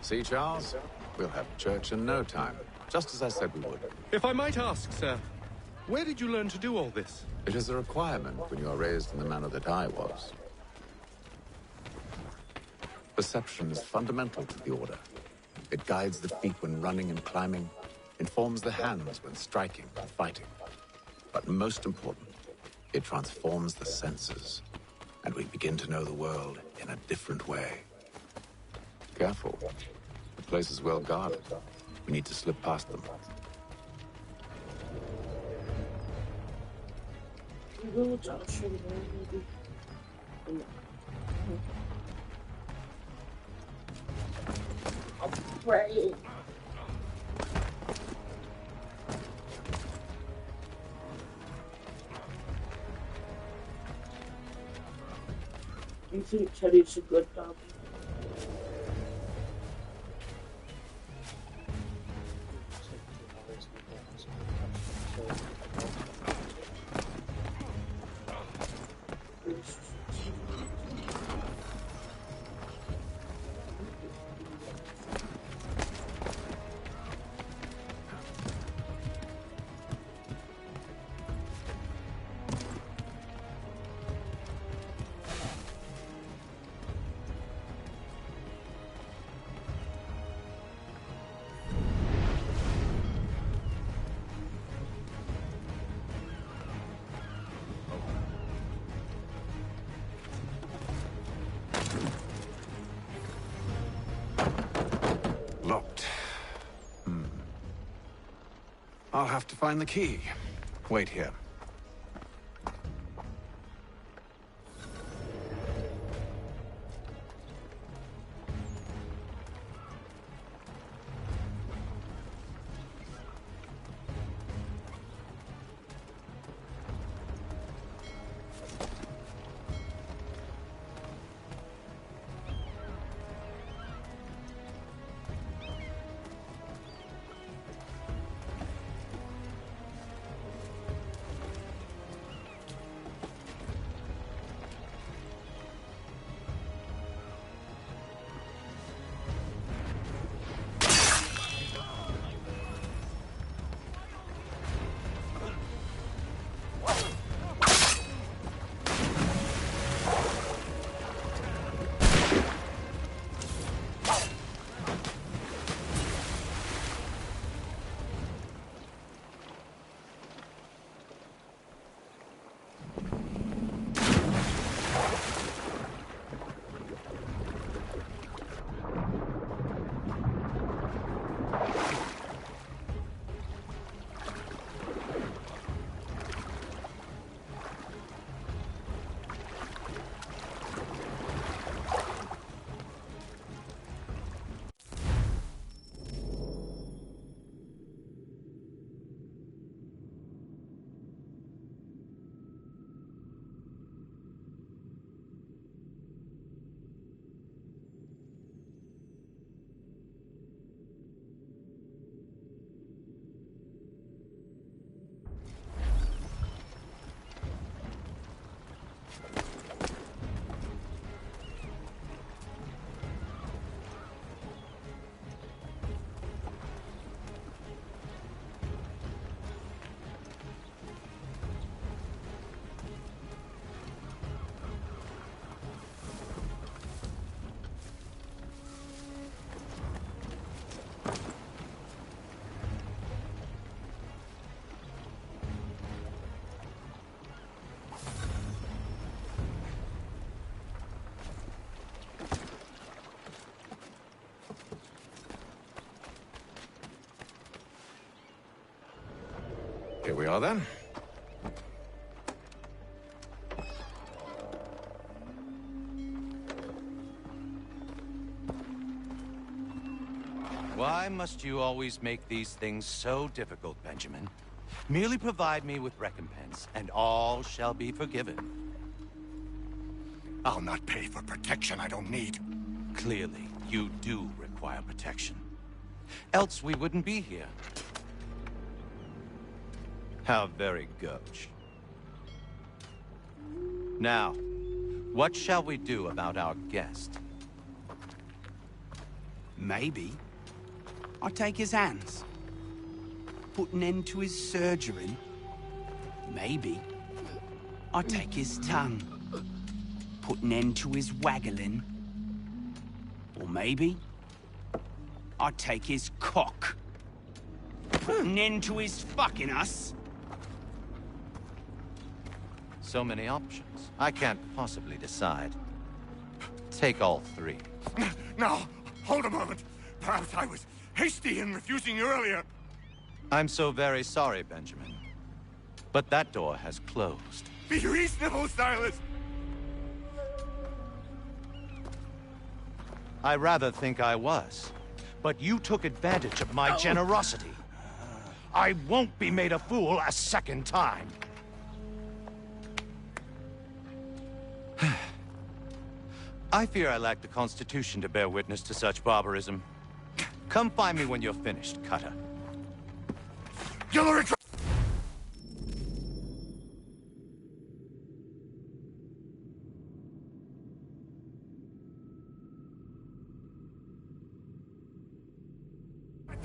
See, Charles? We'll have church in no time, just as I said we would. If I might ask, sir, where did you learn to do all this? It is a requirement when you are raised in the manner that I was. Perception is fundamental to the Order. It guides the feet when running and climbing, informs the hands when striking and fighting. But most important, it transforms the senses, and we begin to know the world in a different way. Careful. The place is well guarded. We need to slip past them. Right. You think Teddy's a good dog? Locked. I'll have to find the key. Wait here. Here we are, then. Why must you always make these things so difficult, Benjamin? Merely provide me with recompense, and all shall be forgiven. I'll not pay for protection I don't need. Clearly, you do require protection. Else we wouldn't be here. How very gauche. Now, what shall we do about our guest? Maybe I take his hands, put an end to his surgery. Maybe I take his tongue, put an end to his waggling. Or maybe I take his cock, put an end to his fucking us. So many options. I can't possibly decide. Take all three. No, hold a moment. Perhaps I was hasty in refusing you earlier. I'm so very sorry, Benjamin. But that door has closed. Be reasonable, Silas. I rather think I was. But you took advantage of my generosity. I won't be made a fool a second time. I fear I lack the constitution to bear witness to such barbarism. Come find me when you're finished, Cutter. You'll regret.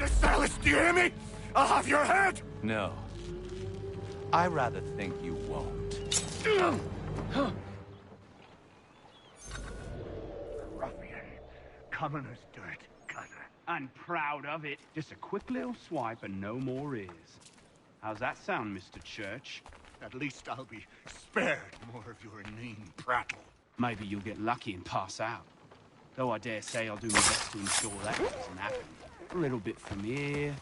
Silas, do you hear me? I'll have your head! No. I rather think you won't. Ruffian. Commoner's dirt, Cutter. And proud of it. Just a quick little swipe and no more is. How's that sound, Mr. Church? At least I'll be spared more of your inane prattle. Maybe you'll get lucky and pass out. Though I dare say I'll do my best to ensure that doesn't happen. A little bit from here,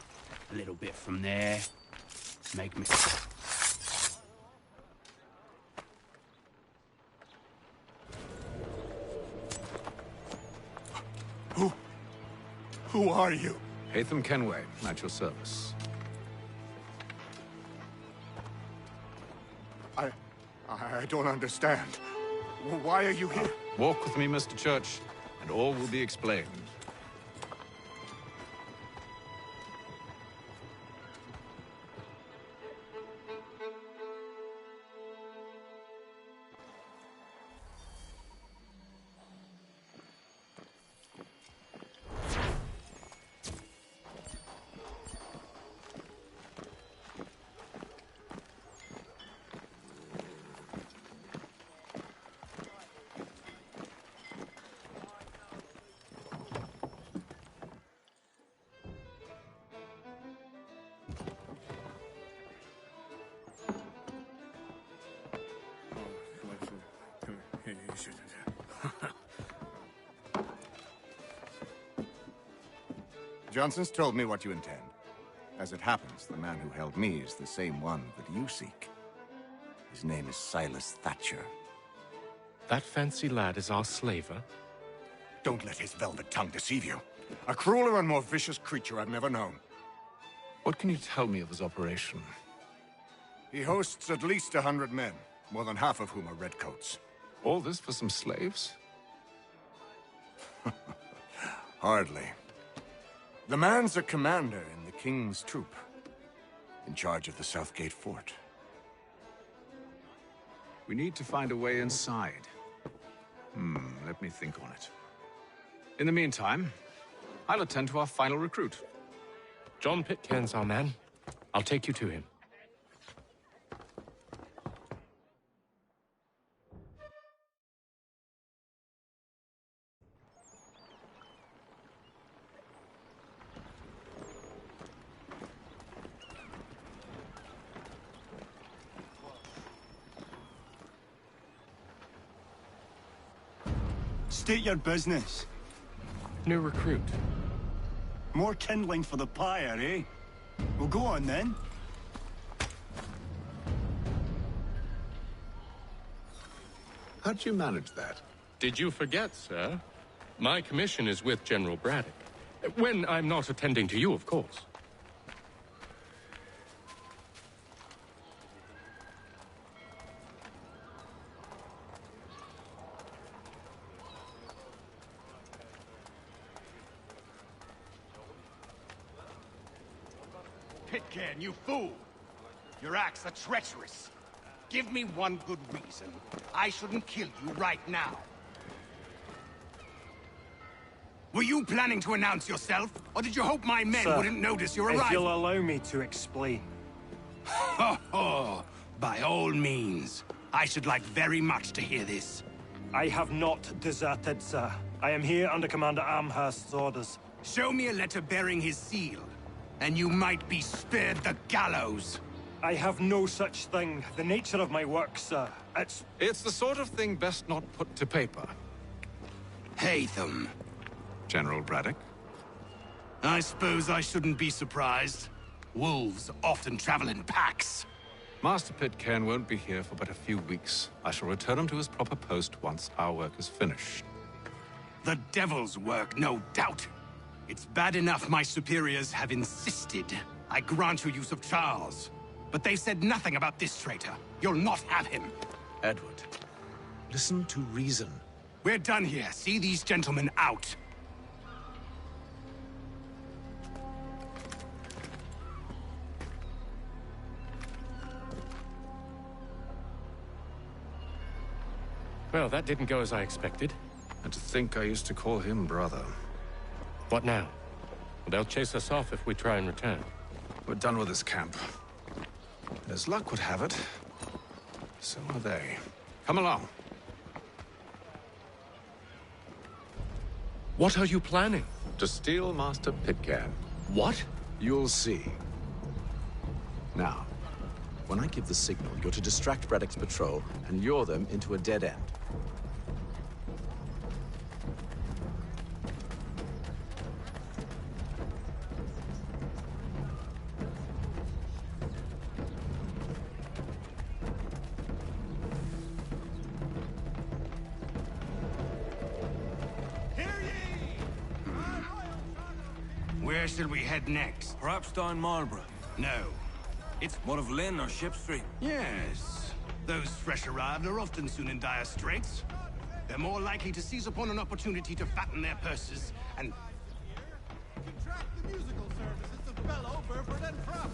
a little bit from there. Make me... Who are you? Hatham Kenway, at your service. I don't understand. Why are you here? Walk with me, Mr. Church, and all will be explained. Johnson's told me what you intend. As it happens, the man who held me is the same one that you seek. His name is Silas Thatcher. That fancy lad is our slaver? Don't let his velvet tongue deceive you. A crueler and more vicious creature I've never known. What can you tell me of his operation? He hosts at least 100 men, more than half of whom are redcoats. All this for some slaves? Hardly. The man's a commander in the King's troop, in charge of the Southgate Fort. We need to find a way inside. Let me think on it. In the meantime, I'll attend to our final recruit. John Pitcairn's our man. I'll take you to him. State your business. New recruit. More kindling for the pyre, eh? Well, go on then. How'd you manage that? Did you forget, sir? My commission is with General Braddock. When I'm not attending to you, of course. Pitcairn, you fool! Your acts are treacherous. Give me one good reason I shouldn't kill you right now. Were you planning to announce yourself? Or did you hope my men Sir, wouldn't notice your if arrival? you'll allow me to explain. Ho ho! By all means. I should like very much to hear this. I have not deserted, sir. I am here under Commander Amherst's orders. Show me a letter bearing his seal, and you might be spared the gallows. I have no such thing. The nature of my work, sir. It's the sort of thing best not put to paper. Haytham. General Braddock? I suppose I shouldn't be surprised. Wolves often travel in packs. Master Pitcairn won't be here for but a few weeks. I shall return him to his proper post once our work is finished. The devil's work, no doubt. It's bad enough my superiors have insisted I grant you use of Charles. But they've said nothing about this traitor. You'll not have him. Edward, listen to reason. We're done here. See these gentlemen out. Well, that didn't go as I expected. And to think I used to call him brother. What now? They'll chase us off if we try and return. We're done with this camp. As luck would have it, so are they. Come along. What are you planning? To steal Master Pitcairn. What? You'll see. Now, when I give the signal, you're to distract Braddock's patrol and lure them into a dead end. Where shall we head next? Perhaps down Marlborough. No. It's... What of Lynn or Ship Street? Yes. Those fresh arrived are often soon in dire straits. They're more likely to seize upon an opportunity to fatten their purses and... Contract the musical services of Bellow, Burford, and Prout.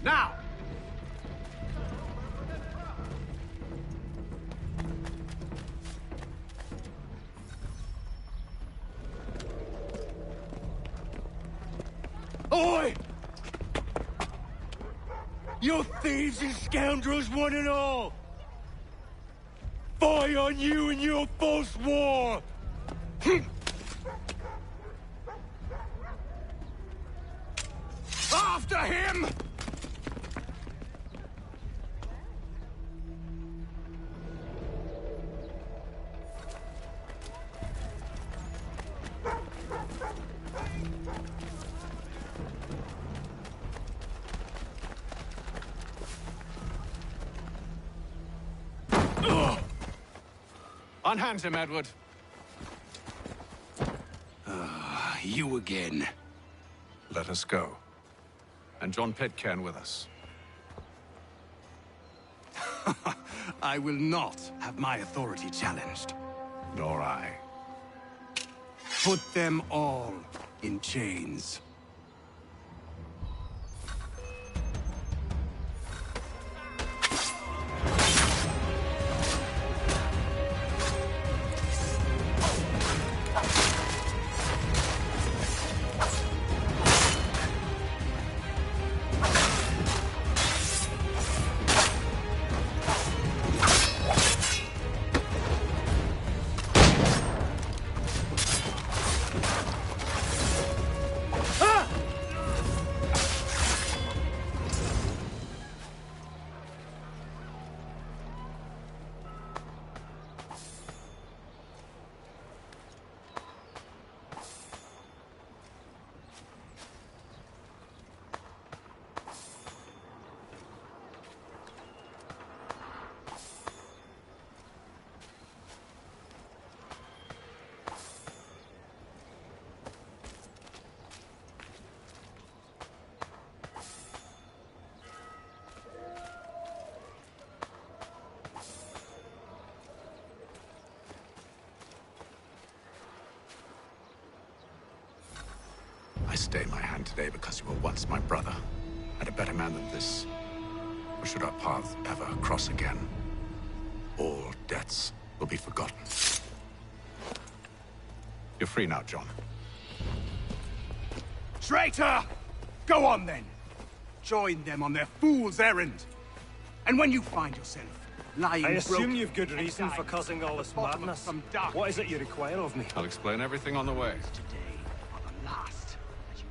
Now! Oi! You thieves and scoundrels, one and all! Fie on you and your false war! After him! Unhand him, Edward. You again. Let us go. And John Pitcairn with us. I will not have my authority challenged. Nor I. Put them all in chains. stay my hand today because you were once my brother, and a better man than this. Or should our paths ever cross again, all debts will be forgotten. You're free now, John. Traitor! Go on then! Join them on their fool's errand. And when you find yourself lying I assume broken you've good and reason for dying causing all at this the bottom of madness. some dark What is it you require of me? I'll explain everything on the way. today are the last that you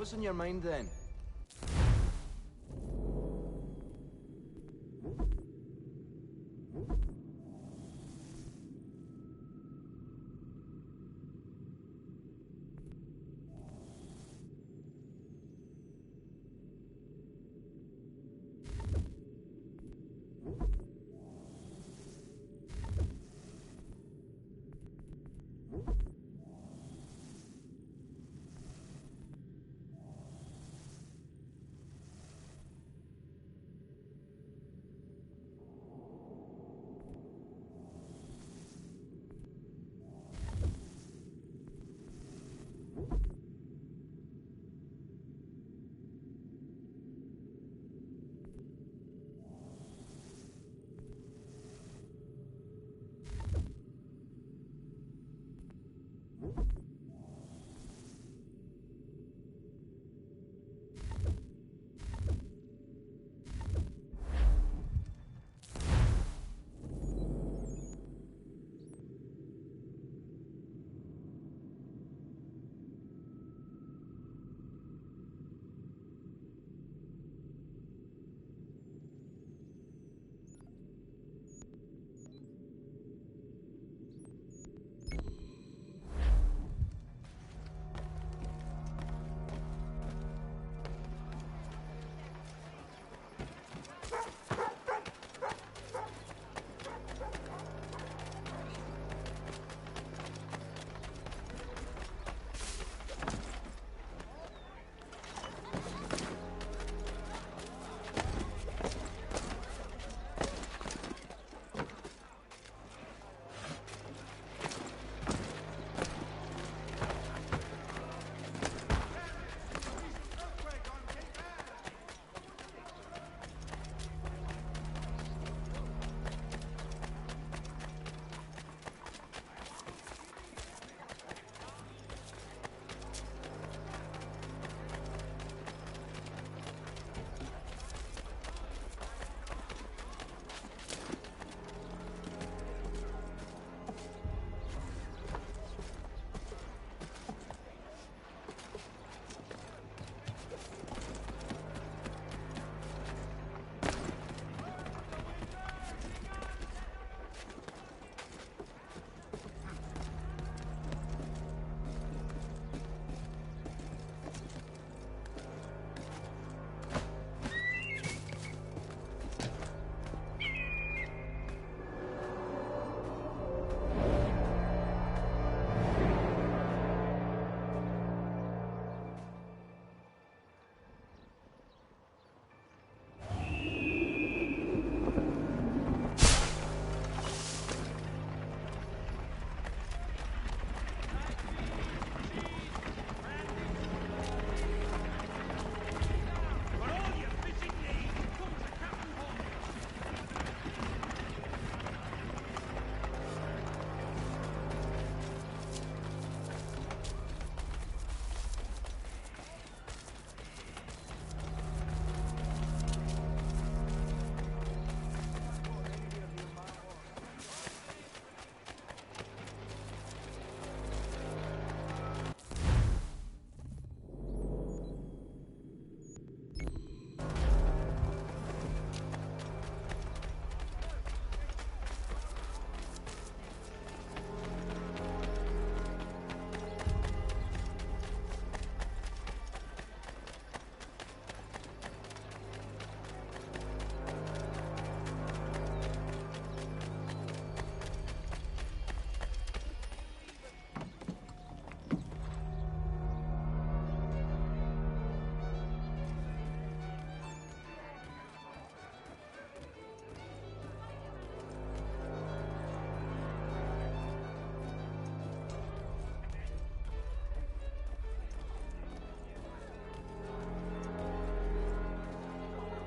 What's in your mind then?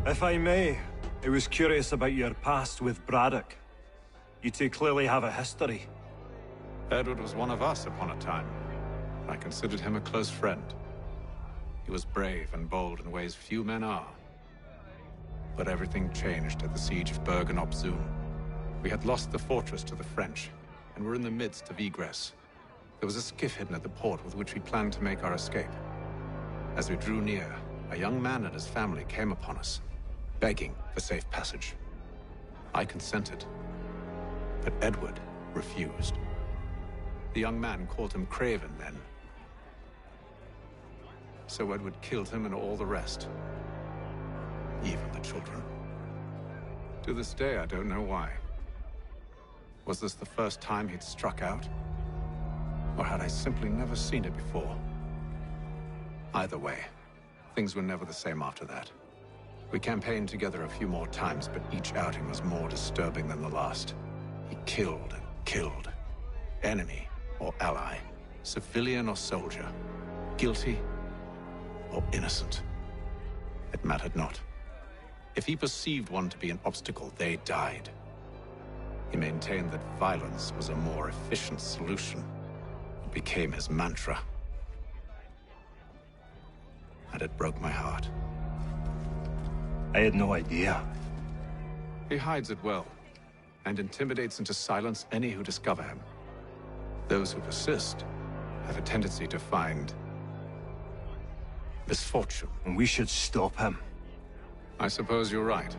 If I may, I was curious about your past with Braddock. You two clearly have a history. Edward was one of us upon a time. I considered him a close friend. He was brave and bold in ways few men are. But everything changed at the siege of Bergen-op-Zoom. We had lost the fortress to the French, and were in the midst of egress. There was a skiff hidden at the port with which we planned to make our escape. As we drew near, a young man and his family came upon us, begging for safe passage. I consented, but Edward refused. The young man called him Craven then. So Edward killed him and all the rest. Even the children. To this day, I don't know why. Was this the first time he'd struck out? Or had I simply never seen it before? Either way, things were never the same after that. We campaigned together a few more times, but each outing was more disturbing than the last. He killed and killed. Enemy or ally, civilian or soldier, guilty or innocent. It mattered not. If he perceived one to be an obstacle, they died. He maintained that violence was a more efficient solution. It became his mantra. And it broke my heart. I had no idea. He hides it well, and intimidates into silence any who discover him. Those who persist have a tendency to find misfortune. And we should stop him. I suppose you're right.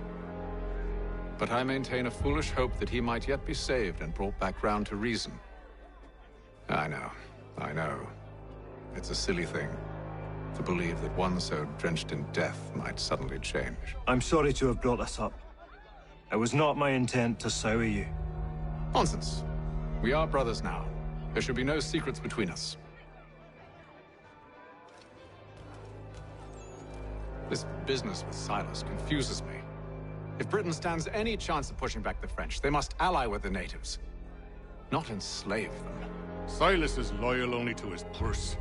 But I maintain a foolish hope that he might yet be saved and brought back round to reason. I know. It's a silly thing to believe that one so drenched in death might suddenly change. I'm sorry to have brought this up. It was not my intent to sour you. Nonsense. We are brothers now. There should be no secrets between us. This business with Silas confuses me. If Britain stands any chance of pushing back the French, they must ally with the natives, not enslave them. Silas is loyal only to his purse.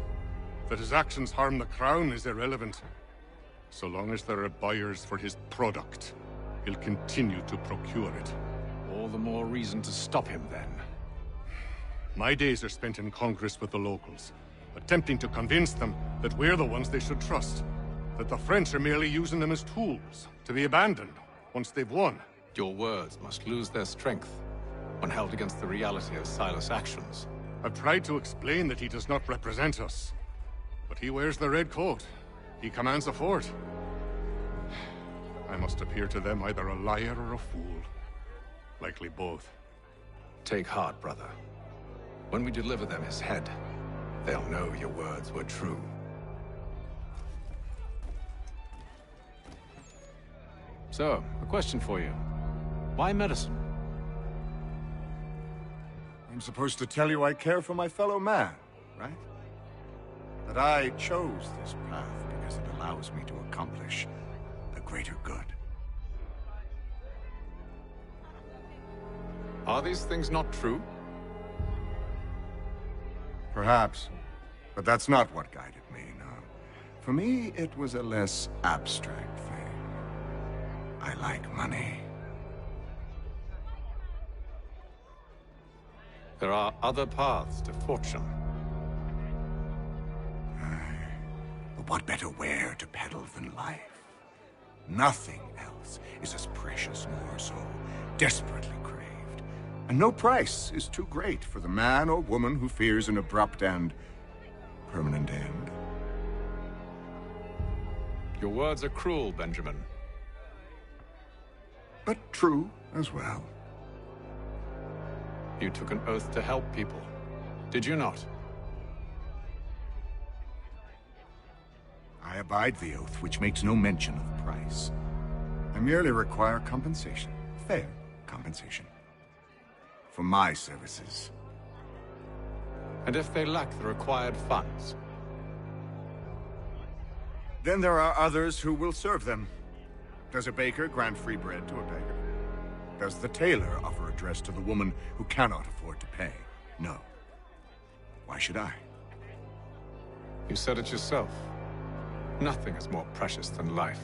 That his actions harm the crown is irrelevant. So long as there are buyers for his product, he'll continue to procure it. All the more reason to stop him, then. My days are spent in Congress with the locals, attempting to convince them that we're the ones they should trust. That the French are merely using them as tools, to be abandoned once they've won. Your words must lose their strength when held against the reality of Silas' actions. I've tried to explain that he does not represent us. But he wears the red coat. He commands a fort. I must appear to them either a liar or a fool. Likely both. Take heart, brother. When we deliver them his head, they'll know your words were true. So, a question for you. Why medicine? I'm supposed to tell you I care for my fellow man, right? That I chose this path because it allows me to accomplish the greater good. Are these things not true? Perhaps. But that's not what guided me, no. For me, it was a less abstract thing. I like money. There are other paths to fortune. But what better ware to peddle than life? Nothing else is as precious nor so desperately craved. And no price is too great for the man or woman who fears an abrupt and permanent end. Your words are cruel, Benjamin. But true as well. You took an oath to help people, did you not? I abide the oath, which makes no mention of price. I merely require compensation. Fair compensation. For my services. And if they lack the required funds? Then there are others who will serve them. Does a baker grant free bread to a beggar? Does the tailor offer a dress to the woman who cannot afford to pay? No. Why should I? You said it yourself. Nothing is more precious than life.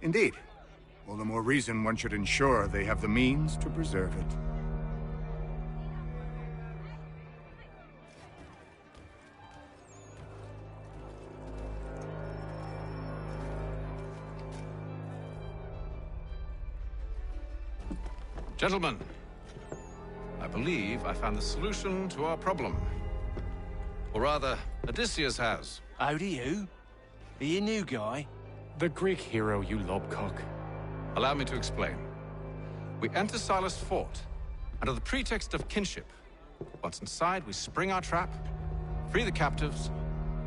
Indeed. All the more reason one should ensure they have the means to preserve it. Gentlemen, I believe I found the solution to our problem. Or rather, Odysseus has. How do you? Are you a new guy? The Greek hero, you lobcock. Allow me to explain. We enter Silas' fort, under the pretext of kinship. Once inside, we spring our trap, free the captives,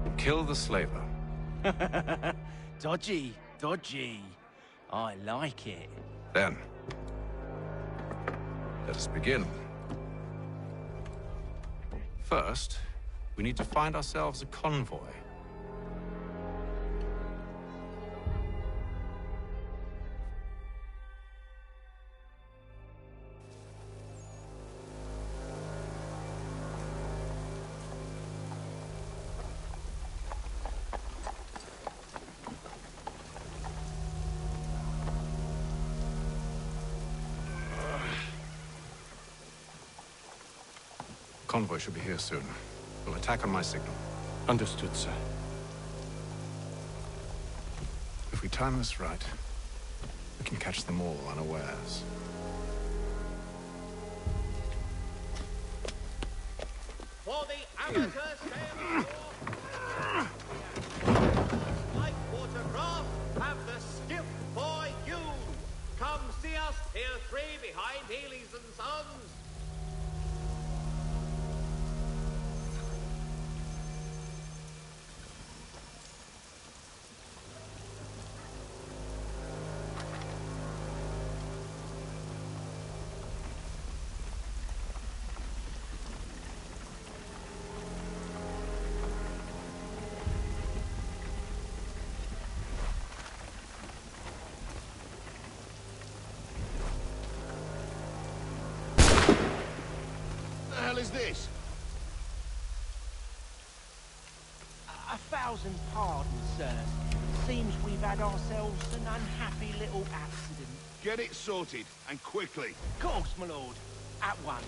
and kill the slaver. Dodgy, dodgy. I like it. Then, let us begin. First, we need to find ourselves a convoy. Convoy should be here soon. We'll attack on my signal. Understood, sir. If we time this right, we can catch them all unawares. For the amateur sailing light watercraft have the skiff for you. Come see us, Pier 3 behind Healy's and Sons. Is this? A thousand pardons, sir. Seems we've had ourselves an unhappy little accident. Get it sorted, and quickly. Of course, my lord. At once.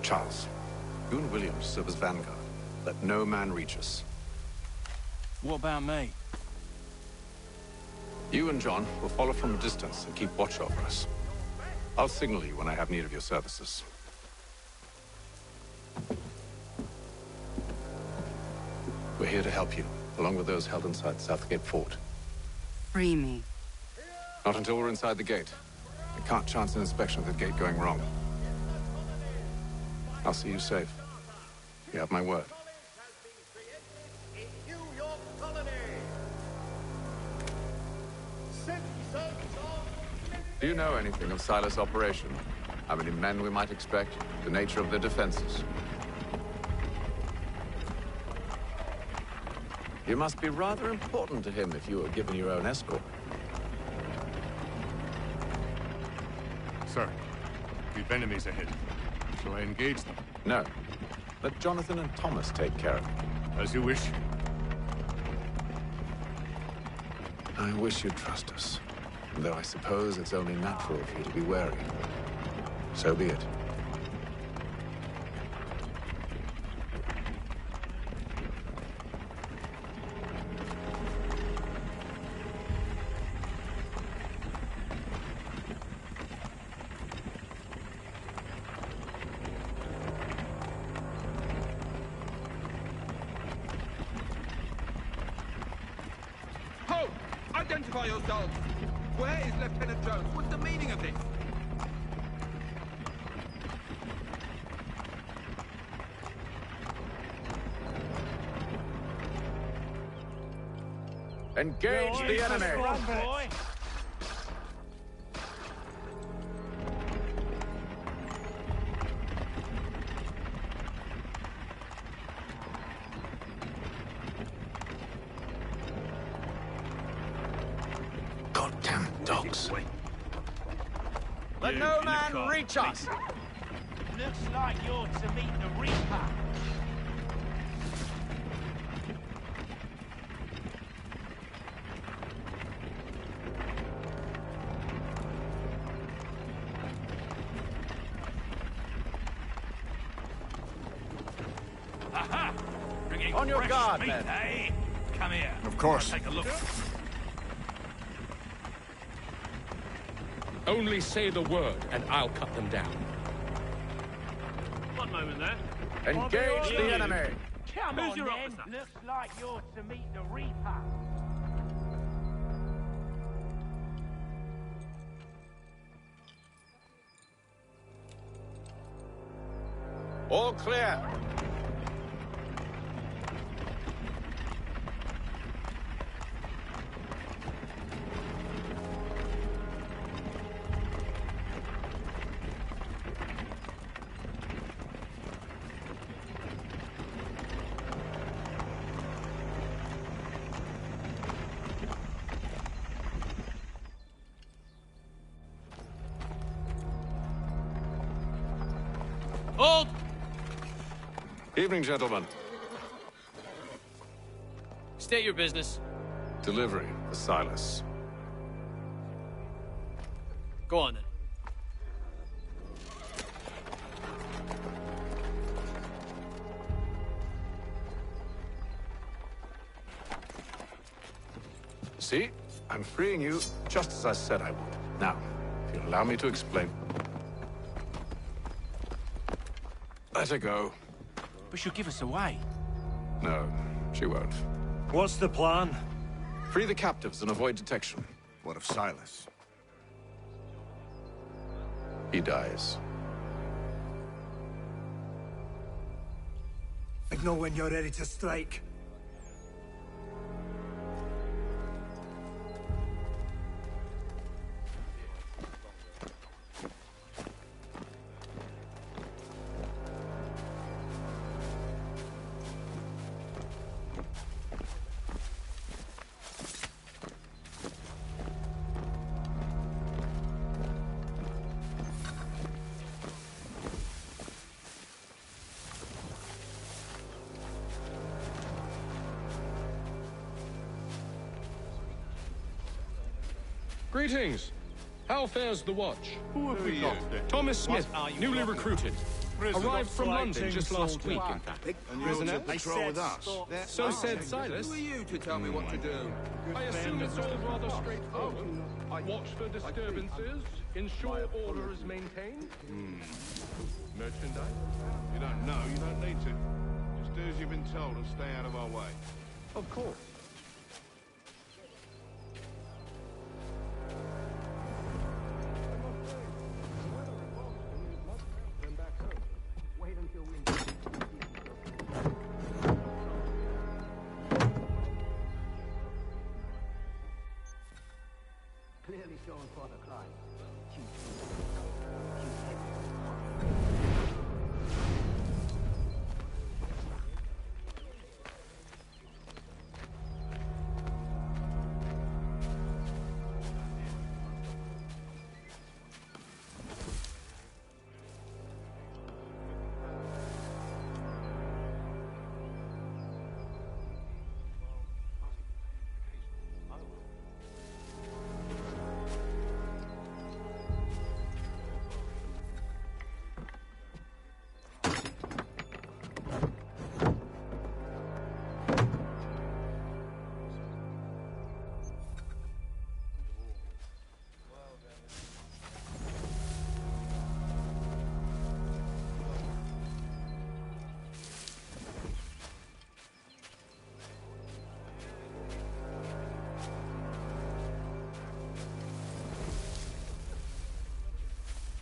Charles, you and William serve as vanguard. Let no man reach us. What about me? You and John will follow from a distance and keep watch over us. I'll signal you when I have need of your services. We're here to help you, along with those held inside Southgate Fort. Free me. Not until we're inside the gate. I can't chance an inspection of the gate going wrong. I'll see you safe. You have my word. Do you know anything of Silas' operation? How many men we might expect? The nature of their defenses? You must be rather important to him if you were given your own escort. Sir, we've enemies ahead. Shall I engage them? No. Let Jonathan and Thomas take care of it. As you wish. I wish you'd trust us. Though I suppose it's only natural for you to be wary. So be it. Ho! Identify yourselves! Where is Lieutenant Jones? What's the meaning of this? Engage the enemy! Run, boy. Goddamn dogs. Let no man reach us! Looks like you're to meet the Reaper. Aha! On your guard, men. Eh? Come here. Of course. Take a look. Only say the word, and I'll cut them down. One moment there. Engage the enemy! Come Who's on, your then. officer? Looks like you're to meet the Reaper. All clear. Hold! Evening, gentlemen. State your business. Delivery for Silas. Go on, then. See? I'm freeing you just as I said I would. Now, if you'll allow me to explain. Let her go. But she'll give us away. No, she won't. What's the plan? Free the captives and avoid detection. What of Silas? He dies. Signal when you're ready to strike. Greetings. How fares the watch? Who have we got there? Thomas Smith, are you newly talking recruited. Prisoner Arrived from fighting London just last soldier. week, in fact. And you're to patrol with us. So said Silas. Who are you to tell me what to do? I assume it's all rather straightforward. Watch for disturbances, ensure order is maintained. Merchandise? You don't know, you don't need to. Just do as you've been told and stay out of our way. Of course. Clearly shown for the climb.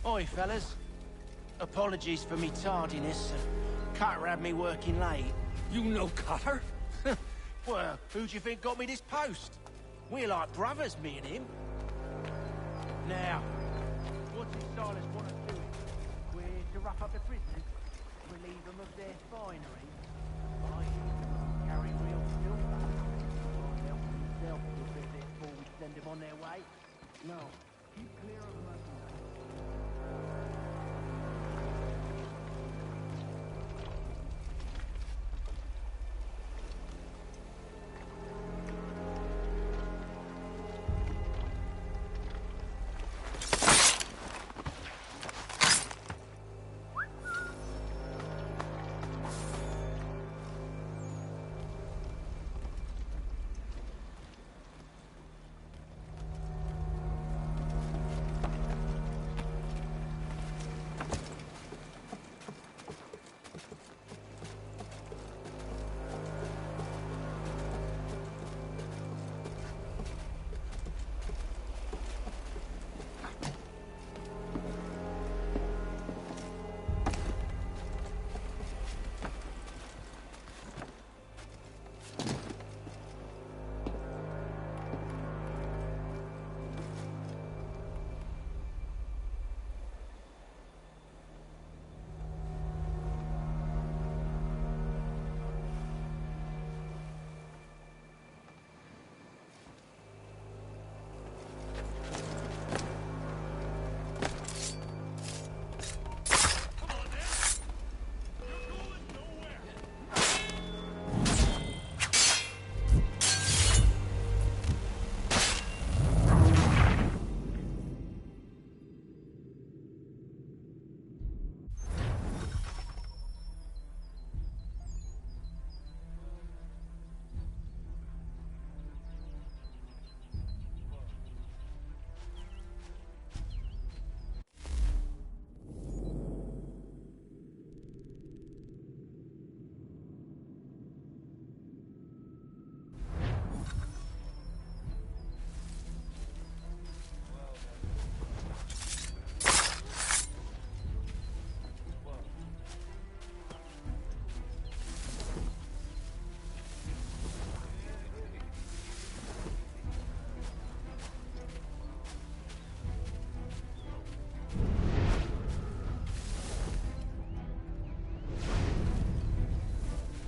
Oi, fellas. Apologies for me tardiness. Cutter had me working late. You know Cutter? Well, who do you think got me this post? We're like brothers, me and him. Now, what does Silas want us doing? We're to rough up the prisoners, relieve them of their finery. I carry real silver. Help himself to a bit before we send them on their way. No, keep clear of them.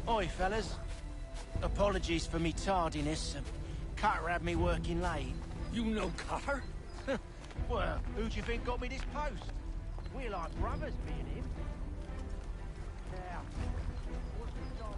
Oi, fellas. Apologies for me tardiness. Cutter had me working late. You know Cutter? Well, who do you think got me this post? We're like brothers, me and him. Now, what's the style of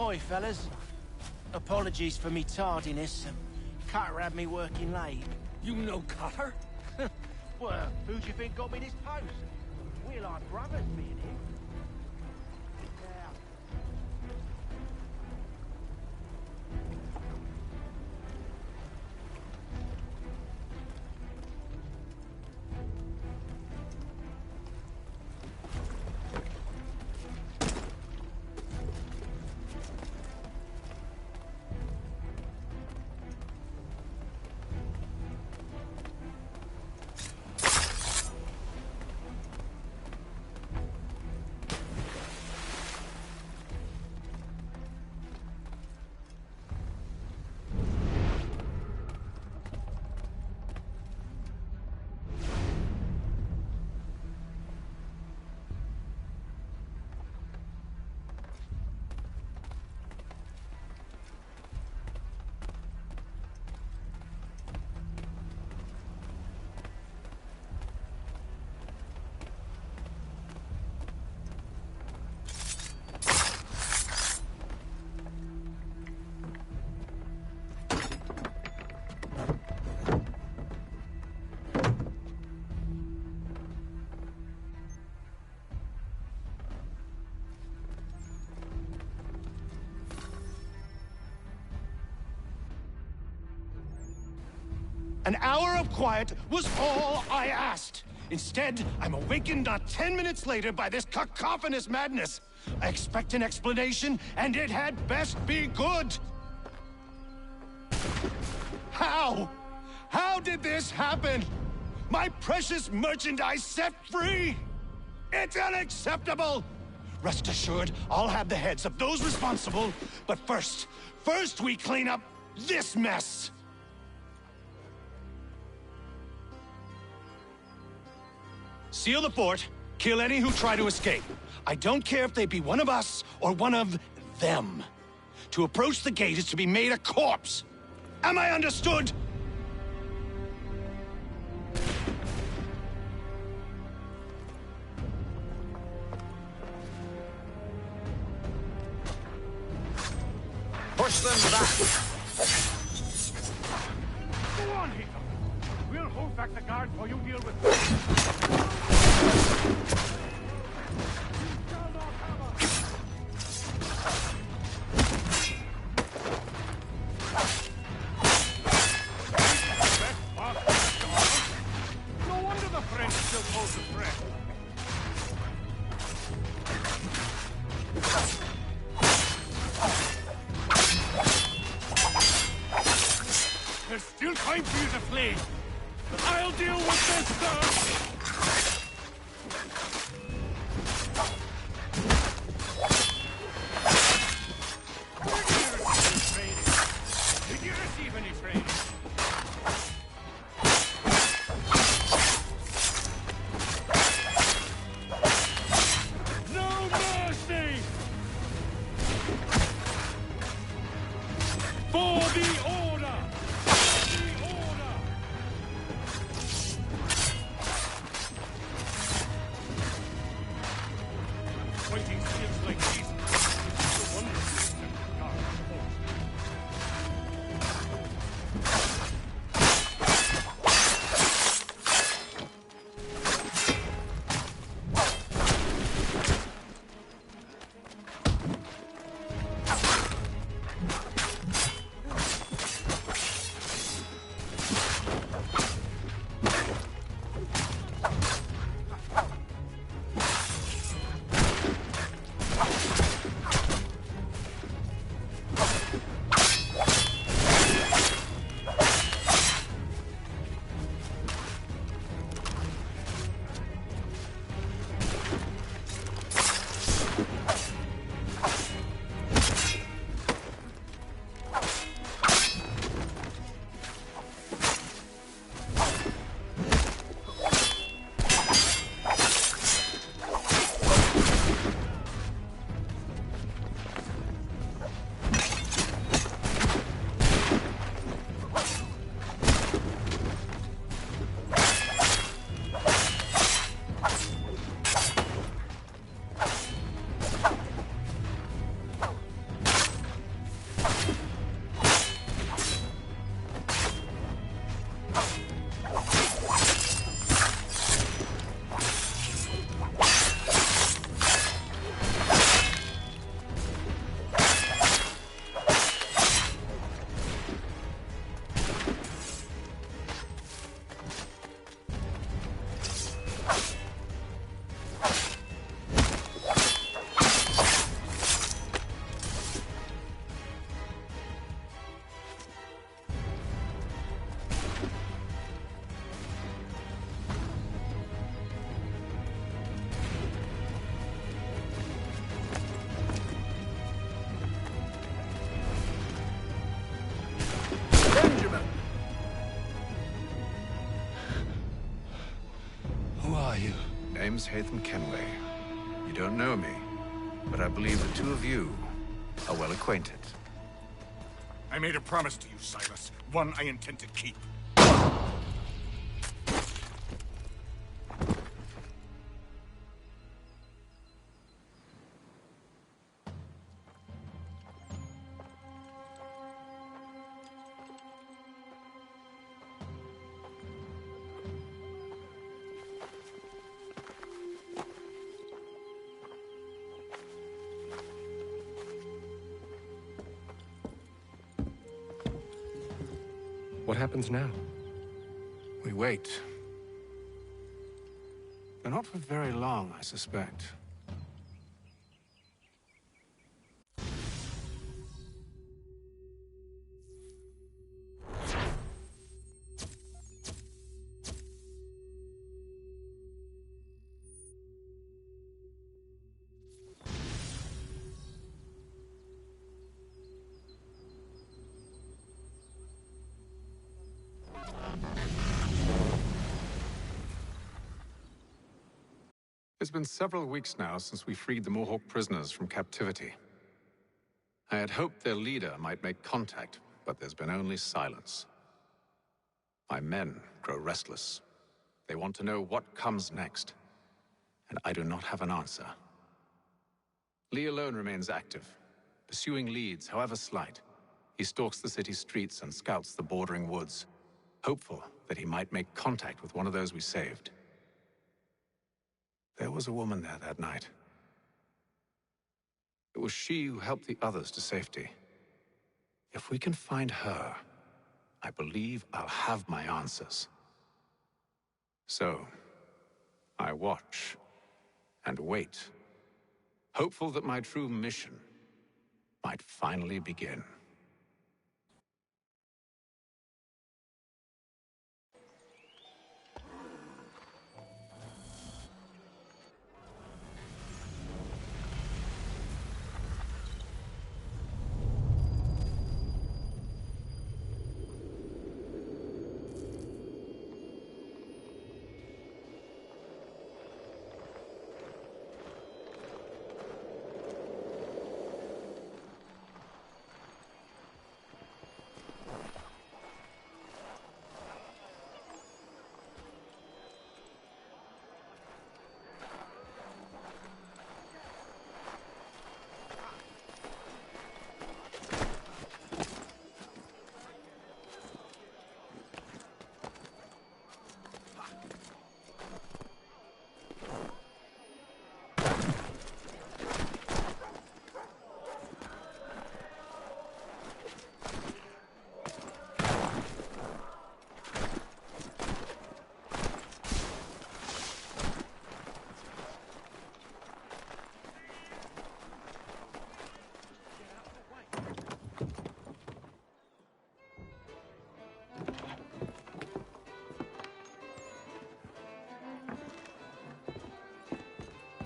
Oi, fellas. Apologies for me tardiness. Cutter had me working late. You know Cutter? Well, who do you think got me this post? We're like brothers, me and him. Now, An hour of quiet was all I asked. Instead, I'm awakened not 10 minutes later by this cacophonous madness. I expect an explanation, and it had best be good. How? How did this happen? My precious merchandise set free? It's unacceptable! Rest assured, I'll have the heads of those responsible, but first we clean up this mess! Seal the fort, kill any who try to escape. I don't care if they be one of us or one of them. To approach the gate is to be made a corpse. Am I understood? Push them back! Go on, Heatham. We'll hold back the guard while you deal with... No wonder the French still pose a threat. There's still time for you to flee. I'll deal with this, sir! Did you receive any training? No mercy! For the order! Fighting skills like these. No wonder name's Hatham Kenway. You don't know me, but I believe the two of you are well acquainted. I made a promise to you, Silas. One I intend to keep. What happens now? We wait. But not for very long, I suspect. It's been several weeks now since we freed the Mohawk prisoners from captivity. I had hoped their leader might make contact, but there's been only silence. My men grow restless. They want to know what comes next, and I do not have an answer. Lee alone remains active, pursuing leads, however slight. He stalks the city streets and scouts the bordering woods, hopeful that he might make contact with one of those we saved. There was a woman there that night. It was she who helped the others to safety. If we can find her, I believe I'll have my answers. So, I watch and wait, hopeful that my true mission might finally begin.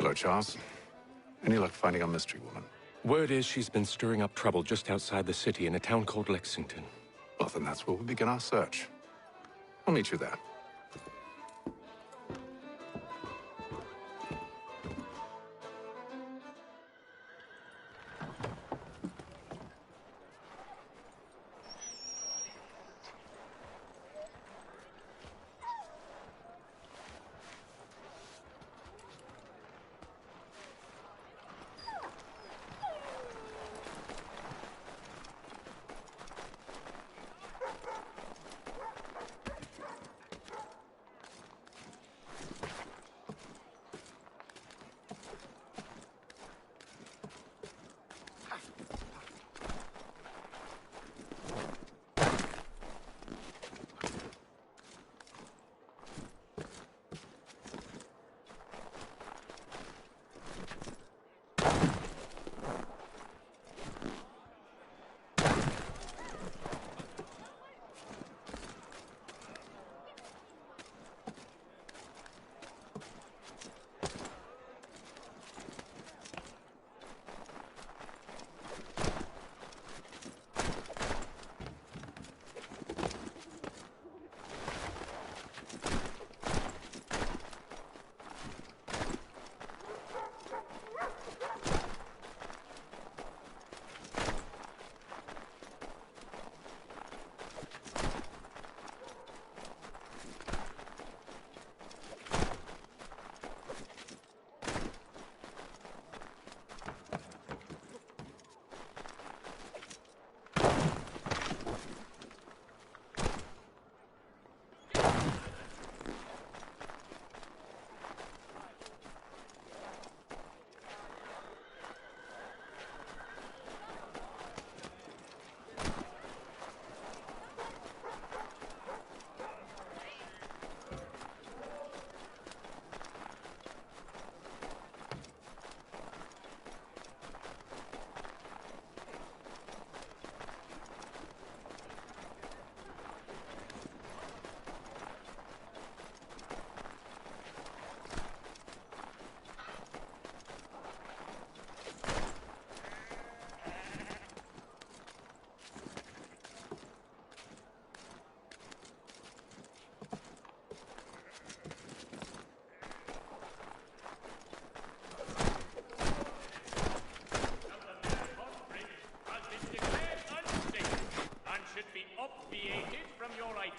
Hello, Charles. Any luck finding our mystery woman? Word is she's been stirring up trouble just outside the city in a town called Lexington. Well, then that's where we begin our search. I'll meet you there.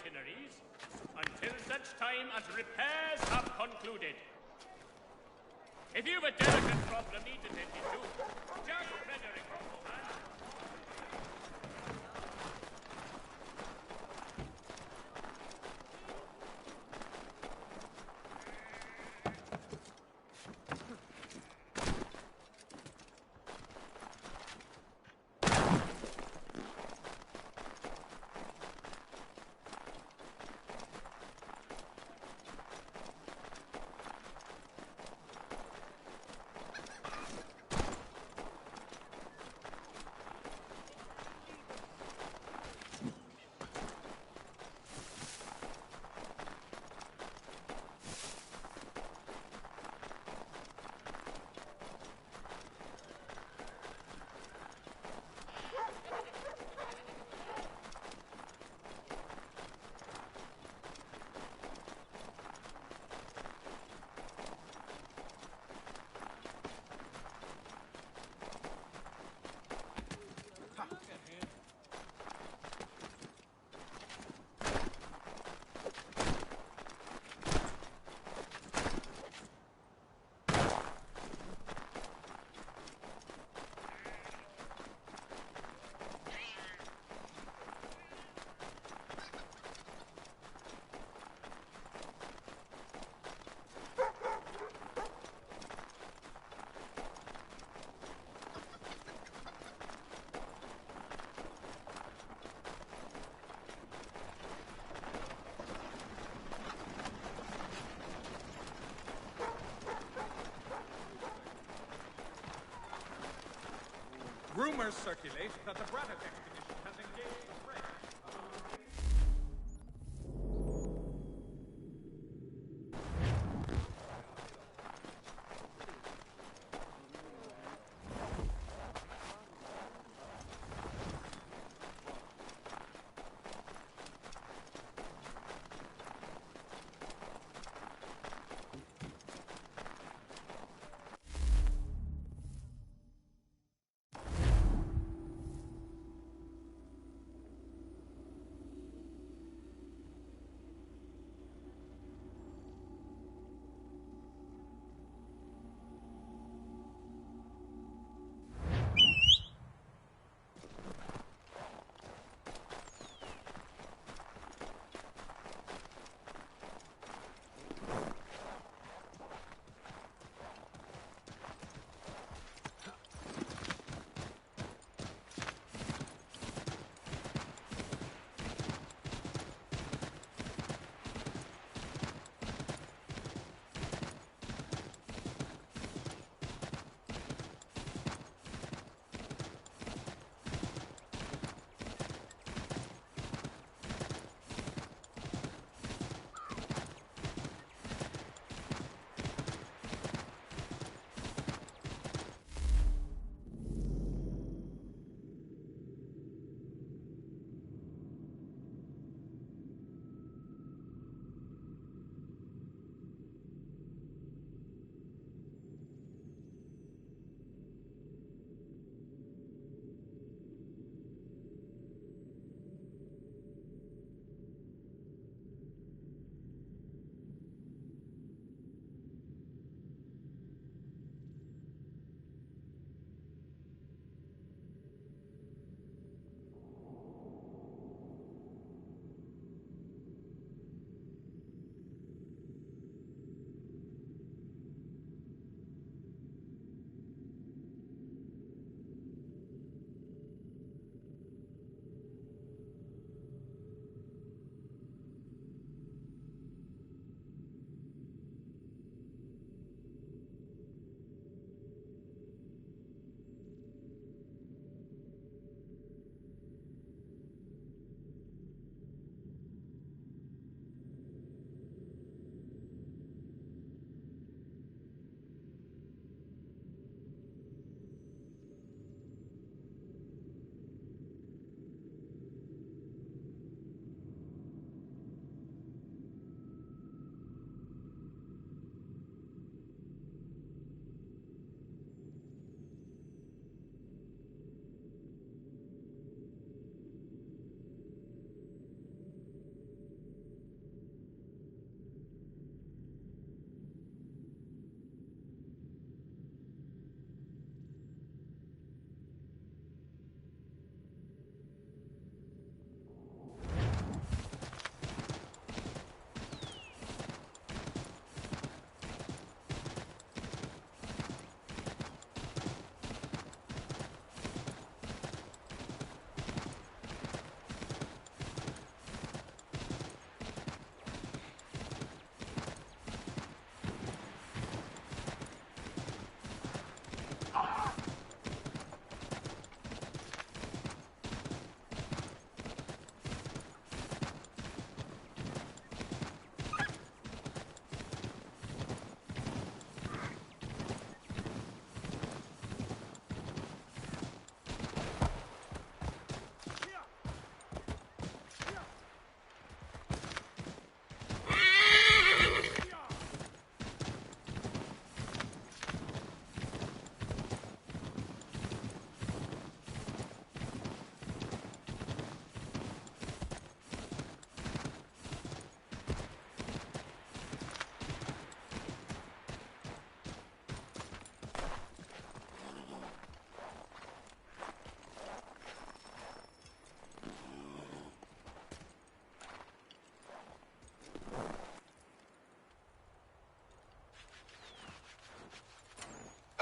itineraries until such time as repairs have concluded. If you've a delicate problem needs attending to, just Frederick beforehand. Rumors circulate that the Braddock expedition has engaged the French.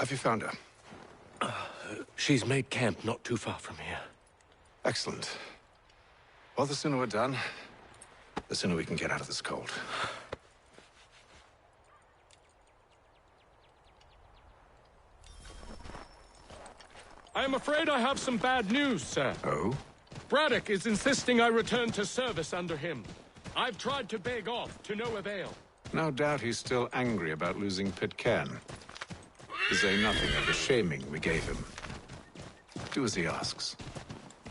Have you found her? She's made camp not too far from here. Excellent. Well, the sooner we're done, the sooner we can get out of this cold. I am afraid I have some bad news, sir. Oh? Braddock is insisting I return to service under him. I've tried to beg off, to no avail. No doubt he's still angry about losing Pitcairn. To say nothing of the shaming we gave him. Do as he asks.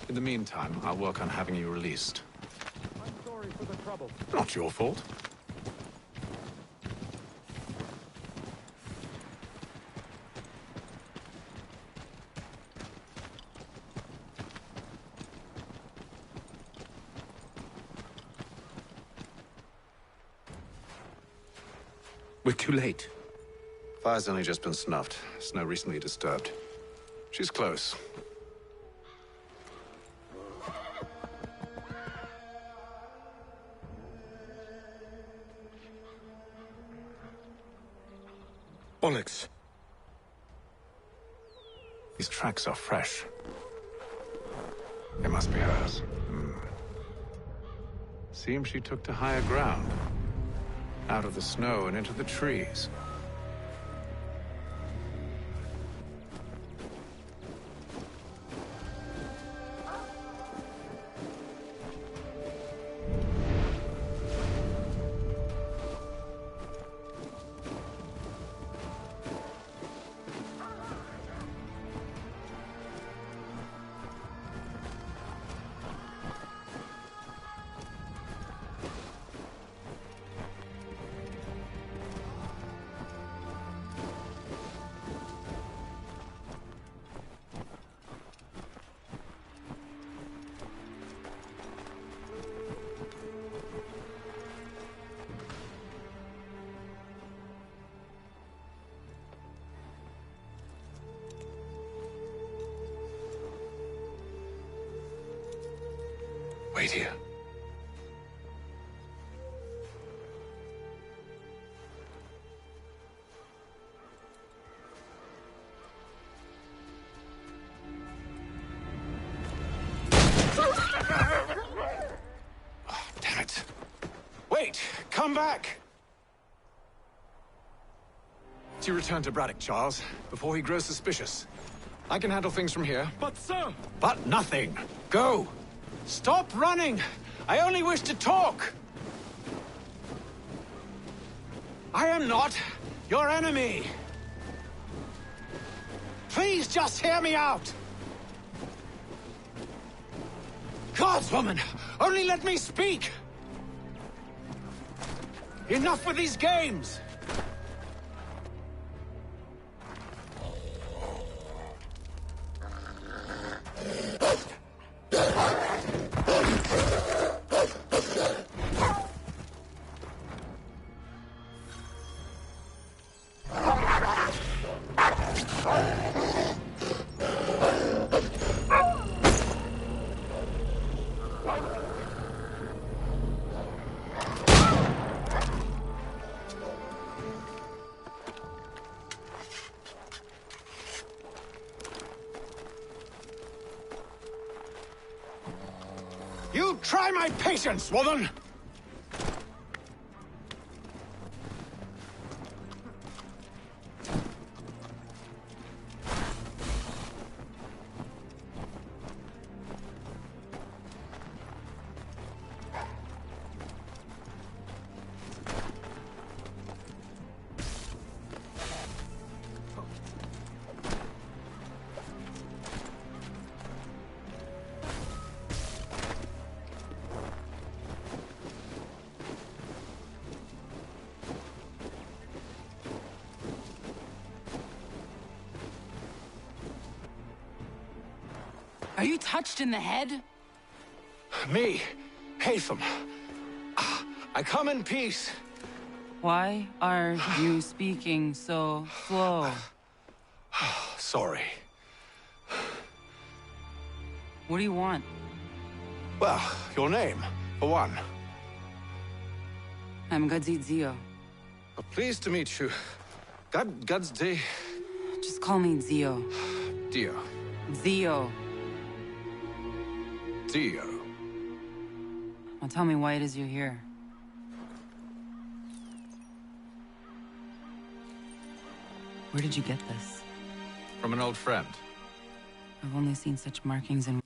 In the meantime, I'll work on having you released. I'm sorry for the trouble. Not your fault. We're too late. Fire's only just been snuffed. Snow recently disturbed. She's close. Bollocks. These tracks are fresh. They must be hers. Seems she took to higher ground. Out of the snow and into the trees. Wait here. Oh, damn it. Wait! Come back! You return to Braddock, Charles, before he grows suspicious. I can handle things from here. But, sir! But nothing! Go! Stop running! I only wish to talk! I am not your enemy! Please just hear me out! Gods, woman! Only let me speak! Enough with these games! You try my patience, woman! Are you touched in the head? Me, Hatham. I come in peace. Why are you speaking so slow? Sorry. What do you want? Well, your name, for one. I'm Gadzit Zio. Pleased to meet you. Gadsday. Just call me Zio. Dio. Zio. Dio. Now tell me why it is you're here. Where did you get this? From an old friend. I've only seen such markings in...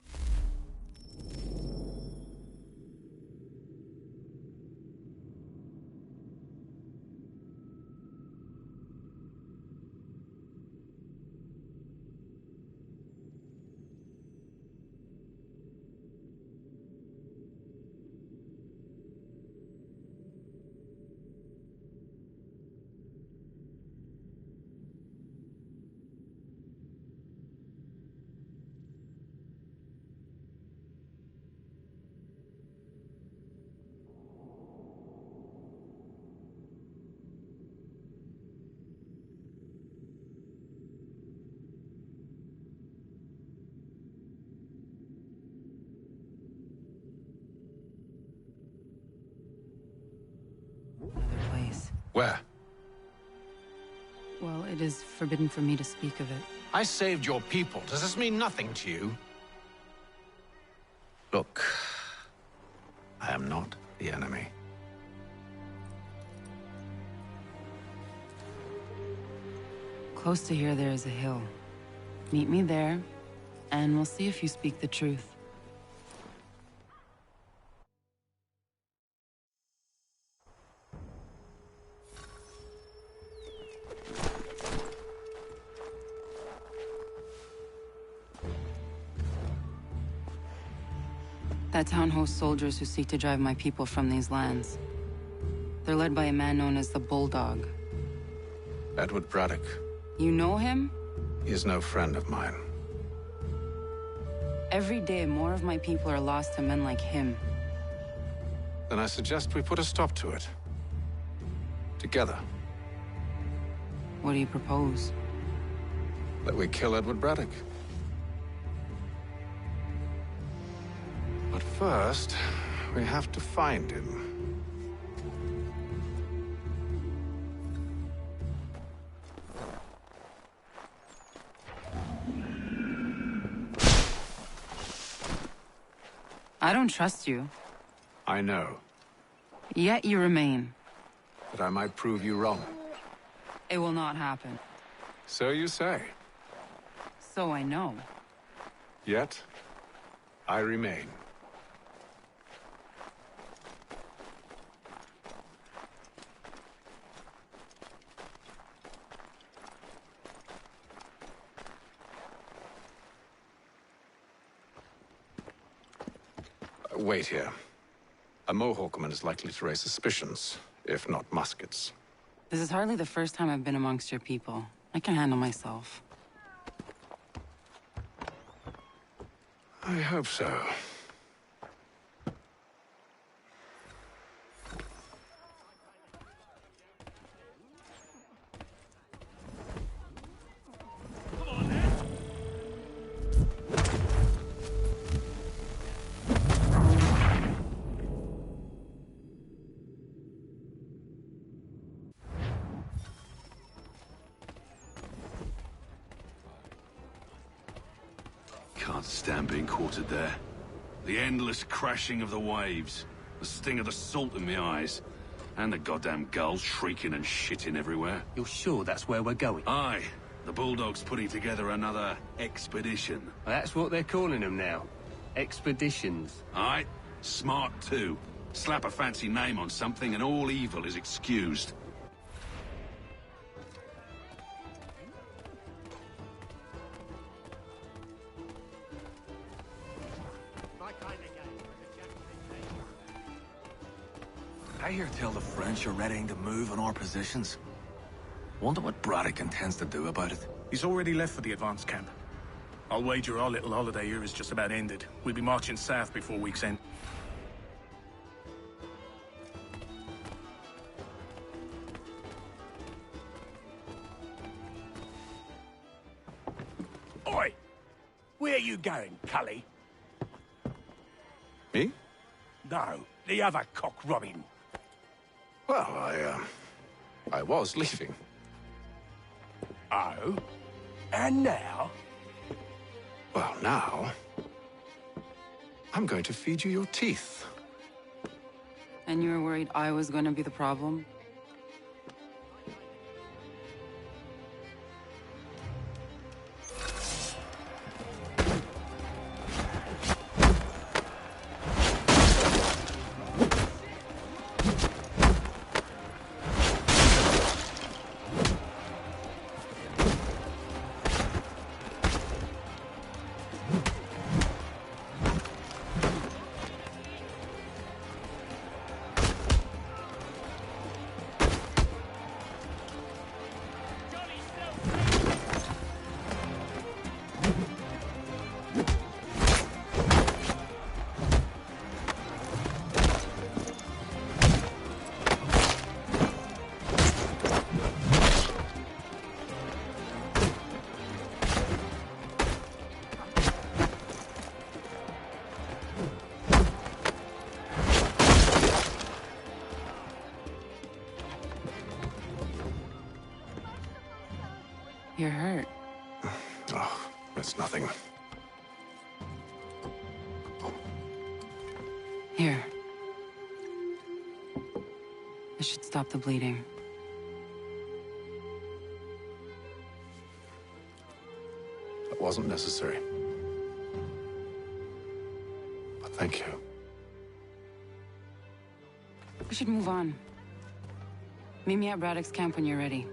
Another place. Where? Well, it is forbidden for me to speak of it. I saved your people. Does this mean nothing to you? Look, I am not the enemy. Close to here, there is a hill. Meet me there, and we'll see if you speak the truth. That town hosts soldiers who seek to drive my people from these lands. They're led by a man known as the Bulldog. Edward Braddock. You know him? He is no friend of mine. Every day, more of my people are lost to men like him. Then I suggest we put a stop to it. Together. What do you propose? That we kill Edward Braddock. But first, we have to find him. I don't trust you. I know. Yet you remain. But I might prove you wrong. It will not happen. So you say. So I know. Yet, I remain. Wait here. A Mohawkman is likely to raise suspicions, if not muskets. This is hardly the first time I've been amongst your people. I can handle myself. I hope so. Can't stand being quartered there. The endless crashing of the waves, the sting of the salt in my eyes, and the goddamn gulls shrieking and shitting everywhere. You're sure that's where we're going? Aye. The Bulldog's putting together another expedition. Well, that's what they're calling them now. Expeditions. Aye. Smart too. Slap a fancy name on something and all evil is excused. I hear tell the French are readying to move on our positions. Wonder what Braddock intends to do about it. He's already left for the advance camp. I'll wager our little holiday here is just about ended. We'll be marching south before week's end. Oi! Where you going, Cully? Me? No, the other cock Robin. Well, I was leaving. Oh? And now? Well, now... I'm going to feed you your teeth. And you were worried I was gonna be the problem? You're hurt. Oh, it's nothing. Here. This should stop the bleeding. That wasn't necessary. But thank you. We should move on. Meet me at Braddock's camp when you're ready.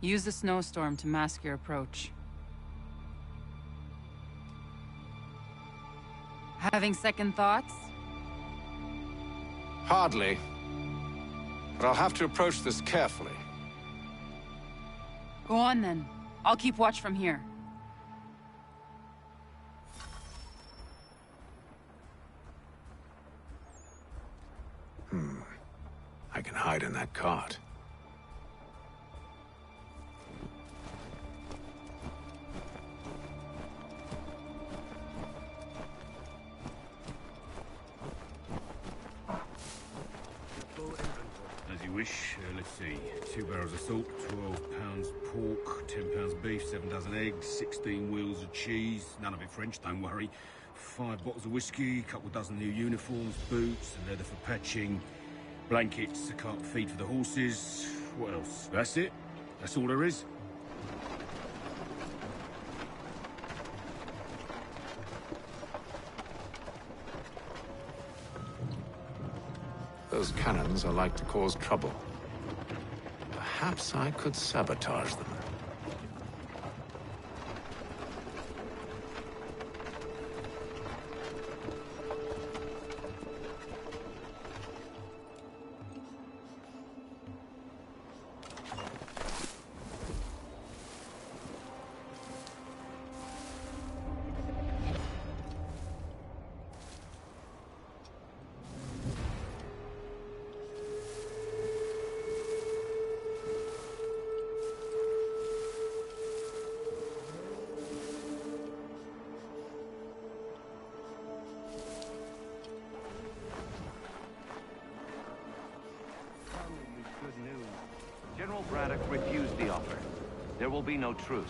Use the snowstorm to mask your approach. Having second thoughts? Hardly. But I'll have to approach this carefully. Go on then. I'll keep watch from here. I can hide in that cart. As you wish. Let's see. 2 barrels of salt, 12 pounds pork, 10 pounds beef, 7 dozen eggs, 16 wheels of cheese. None of it French, don't worry. 5 bottles of whiskey, couple dozen new uniforms, boots, and leather for patching, blankets, a cart feed for the horses. What else? That's it. That's all there is. Those cannons are like to cause trouble. Perhaps I could sabotage them. Good news. General Braddock refused the offer. There will be no truce.